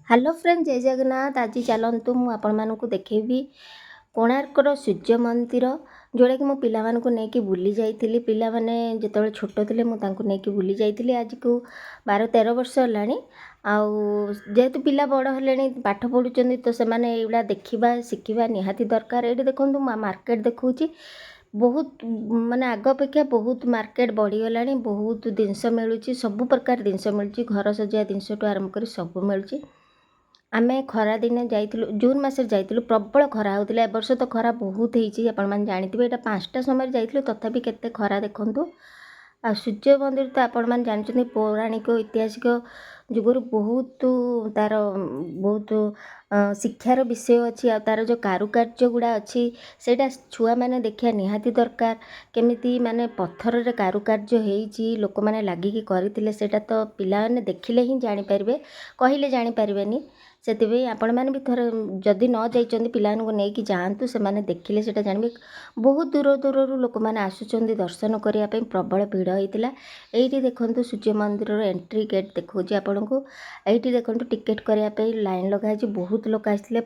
Hello friend जय जगन्नाथ। आज चलतु मुझे देखी कोणार्कर सूर्य मंदिर जोड़ा कि मो पिलामानकु नेकी बुली जाइथिली। पिला माने जेतेबेले छोट थिले मु तांकु नेकी बुली जाइथिली। आज को 12-13 वर्ष होलानी। आउ जेहेतु पिला बड़ हेलेनी पाठ पढ़ुचंदी तो से माने एइडा देखिबा शिखिबा निहाती दरकार। एठी देखंतु मार्केट देखौची बहुत माने आग अपेक्षा बहुत मार्केट बढ़ी गलानी। बहुत जिनस मिलुची, सब प्रकार जिनस मिलुची, घर सजिया जिनस टू आरंभ करी सब मिलुची। आमे खरा दिने जाइथिलु, जून मासरे जाइथिलु, प्रबल खरा होतिला। ए वर्ष तो खरा बहुत हेइची, आपण माने जानिथिबे। एटा 5टा समय जाइथिलु तथापि केते खरा देखंतु। आ सूर्य मंदिर तो आपण माने जानिछथि पौराणिक ऐतिहासिक जुगरु बहुत तार बहुत शिक्षार विषय अच्छी। आ तार जो कारुकार्य गुड़ा अच्छी सेटा छुआ माने देखिया निहाती दरकार। केमिति माने पत्थर रे कारुकार्य हेइची, लोक माने लागिकी करिथिले, सेटा तो पिला माने देखिले ही जानि परिबे, कहिले जानि परिबेनी। सेतिबे आपण माने भी थोर जदि न जाइचंदी पिलानको नेकी जाआंतु, से माने देखिले सेटा जानिबे। बहुत दूर दूररु लोक माने आसुचंदी दर्शन करिया पई, प्रबल भीड़ होइतिला। एइठी देखंतु सूर्य मंदिर रो एंट्री गेट देखौची आपनको। एइठी देखंतु टिकेट करिया पई लाइन लगाइची, बहुत लोक आइथिले।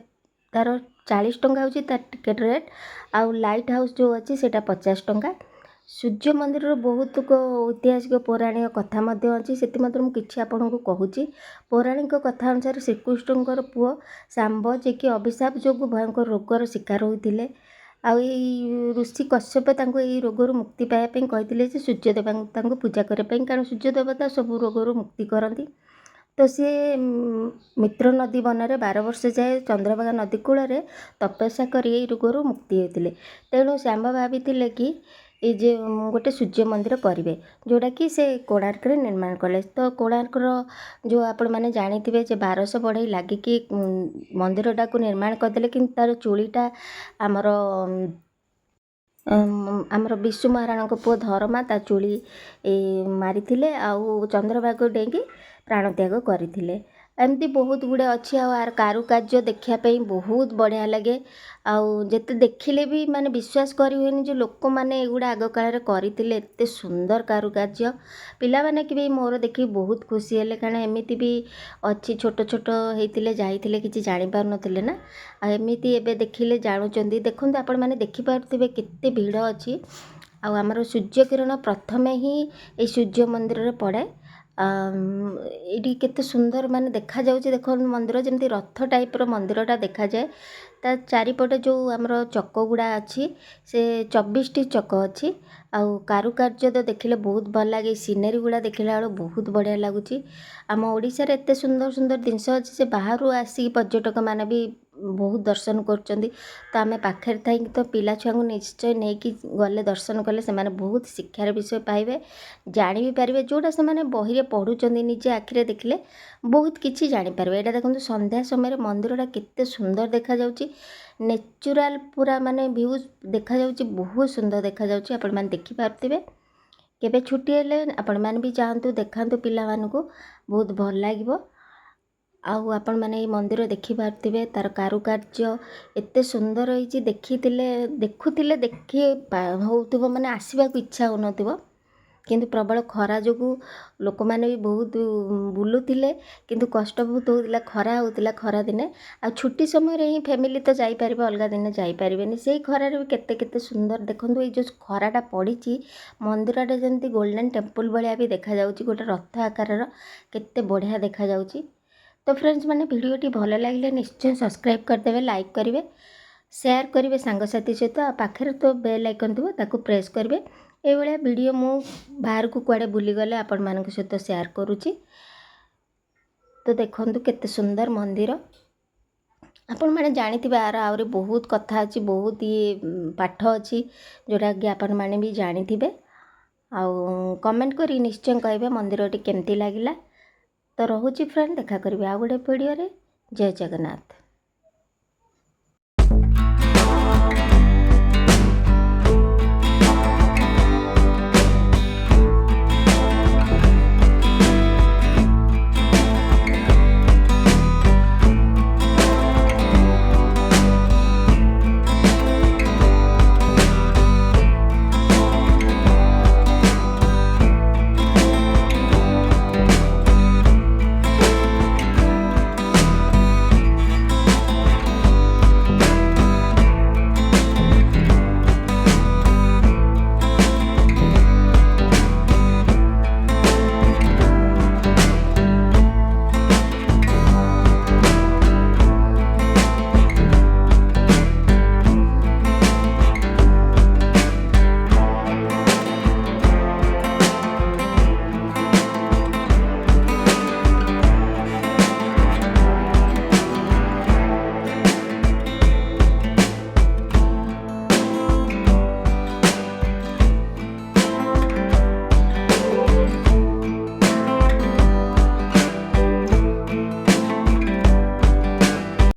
तार 40 टंका होची तार टिकेट रेट। आ लाइट हाउस जो अछि सेटा 50 टंका। सूर्य मंदिर रो बहुत ऐतिहासिक पौराणिक कथा मध्य अछि। सेति मध्य मु किछि आपनको कहूची। पौराणिक कथा अनुसार श्रीकृष्णଙ୍କର पुओ शाम्ब जे कि अभिशाप जोगु भयंकर रोगर शिकार होइथिले। आ ऋषि कश्यप तांको एई रोगरु मुक्ति पाया पई कहिथिले जे सूर्य देवता तांको पूजा करे पई, कारण सूर्य देवता सब रोगरु मुक्ति करंती। तो सी मित्र नदी बनरे 12 वर्ष जाए चंद्रभागा नदी कूଳରେ तपस्या करी एई रोगरु मुक्ति होइथिले। तेणु श्याम भाविथिले कि ए जे गोटे सूर्य मंदिर करिवे, जोड़ा कि से कोणार्क रे निर्माण कले। तो कोणार्कर जो आपण माने जानिथिबे जे 1200 बढ़ई लागिकी मंदिरटा को निर्माण करदेले, किंतु तार चूलीटा आमर विशु महाराणा पुओ धर्मा ता चूली मारिथिले। आउ चंद्रभागा डेंगी प्राण त्याग करथिले। एमती बहुत गुड़े अच्छी। आर कारुकार्य देखिया पई बहुत बढ़िया लगे। आउ जेते देखिले भी माने विश्वास करि होइनी जे लोक माने एगुडा आग काल रे करिथिले। एते सुंदर कारुकार्य पिला माने कि भी मोर देखि बहुत खुशी हेले, कारण एमिति भी अच्छी छोट छोट हेइथिले जाइथिले किछि जानि पार नथिले ना। आ एमिति एबे देखिले जानुचंदी। देखंतु आपण माने देखि पारुथिबे केते भीड़ अछि। आ हमर सूर्य किरण प्रथमे ही ए सूर्य मंदिर रे पड़े। एडी केते सुंदर माने देखा जाउची। देखो मंदिर जेमती रथ टाइप रो मंदिरटा देखा जाए। ता चारिपटे जो आमर चक गुड़ा अच्छी से 24टी चक अच्छी। आउ कारुकार्य तो देखिले बहुत भल लागे। सीनेरी गुड़ा देखिला बेलू बहुत बढ़िया लगुची। आम ओडिशा रे एते सुंदर सुंदर जिनस अच्छी से बाहरु आसी पर्यटक माने भी बहुत दर्शन करचंदी। तो आमे पाखे थाई तो पिला छुआ को निश्चय नहीं कि गले दर्शन कले से माने बहुत शिक्षार विषय पाइबे, जानि भी पारिबे। जोटा से माने बही रे पढ़ुचंदी निजे आखिरे देखिले बहुत किछि जानि पारिबे। एटा देखंतु संध्या समय रे मंदिरटा केते सुंदर देखा जाउची। नेचुरल पूरा माने व्यूज देखा जाउची, बहुत सुंदर देखा जाउची। आपण माने देखि पारथिबे। केबे छुट्टी हेले आपण माने भी जाहंतु, देखांतु पिला मानकु, बहुत भल लागिबो। आउ आपण माने ए मंदिर देखि पारथिबे। तार कारुकार्य एते सुंदर होईची, देखुथिले देखि होउथिबो, माने आसीबाकु इच्छा होनथिबो। किंतु प्रबल खरा जोगु लोक माने भी बहुत बुलुथिले, किंतु कष्ट बहुत होउतिला, खरा होउतिला खरा दिने। आ छुट्टी समय रे ही फैमिली तो जाई परिबे, अलगा दिने जाई परिबेनी। सेही खरा रे भी केते केते सुंदर देखंतु। ए जो खराटा पड़ीची मंदिरटा जेमती गोल्डन टेंपल भलिया भी देखा जाउची, गोटे रथ आकारर केते बढ़िया देखा जाउची। तो फ्रेंड्स माने वीडियोटी भल लागिले निश्चय सब्सक्राइब करदेबे, लाइक करिवे, शेयर करिवे सांगसाथी सहित। पाखरे तो बेल आइकन थिबो ताकू प्रेस करिवे। ए भलिया वीडियो मु बाहर को कुआडे बुली गले आपण मानक सहित शेयर करूची। तो देखंतु केते सुंदर मंदिर। आपण माने जानिथिबे आर आउरी बहुत कथा अछि, बहुत ये पाठ अछि जोटा कि आपण माने भी जानिथिबे। आउ कमेंट करी निश्चय कहबे मंदिरटी केमती लागिला। तो रहुची फ्रेंड, देखा करिवे आ गोटे वीडियो रे। जय जगन्नाथ।